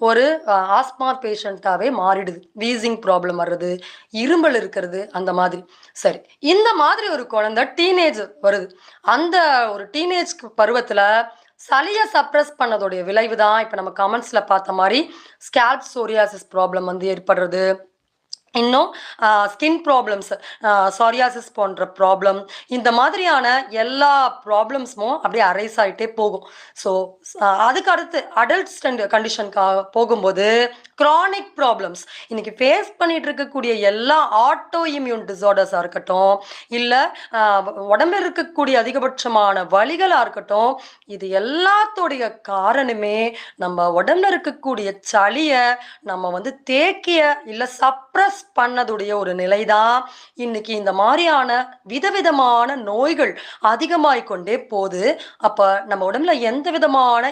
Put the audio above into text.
ஒரு ஆஸ்மா பேஷண்ட்டாவே மாறிடுது. Wheezing problem வர்றது, இருமல் இருக்கிறது அந்த மாதிரி. சரி, இந்த மாதிரி ஒரு குழந்தை டீனேஜ் வருது. அந்த ஒரு டீனேஜ் பருவத்துல சளிய சப்ரஸ் பண்ணதோடைய விளைவு தான் இப்ப நம்ம கமெண்ட்ஸ்ல பார்த்த மாரி ஸ்கேல்ப் சோரியாசிஸ் ப்ராப்ளம் வந்து ஏற்படுறது. இன்னும் ஸ்கின் ப்ராப்ளம்ஸ், சொரியாசிஸ் போன்ற ப்ராப்ளம், இந்த மாதிரியான எல்லா ப்ராப்ளம்ஸும் அப்படியே அரைஸ் ஆயிட்டே போகும். ஸோ அதுக்கு அடுத்து அடல்ட் கண்டிஷனுக்காக போகும்போது கிரானிக் ப்ராப்ளம்ஸ் இன்னைக்கு ஃபேஸ் பண்ணிட்டு இருக்கக்கூடிய எல்லா ஆட்டோ இம்யூன் டிசார்டர்ஸாக இருக்கட்டும், இல்லை உடம்புல இருக்கக்கூடிய அதிகபட்சமான வலிகளாக இருக்கட்டும், இது எல்லாத்தோடைய காரணமே நம்ம உடம்புல இருக்கக்கூடிய சளியை நம்ம வந்து தேக்கிய இல்லை சப்ரஸ் பண்ணதுடைய ஒரு நிலைதான் இன்னைக்கு இந்த மாதிரியான விதவிதமான நோய்கள் அதிகமாகிக் கொண்டே போகுது. அப்ப நம்ம உடம்புல எந்த விதமான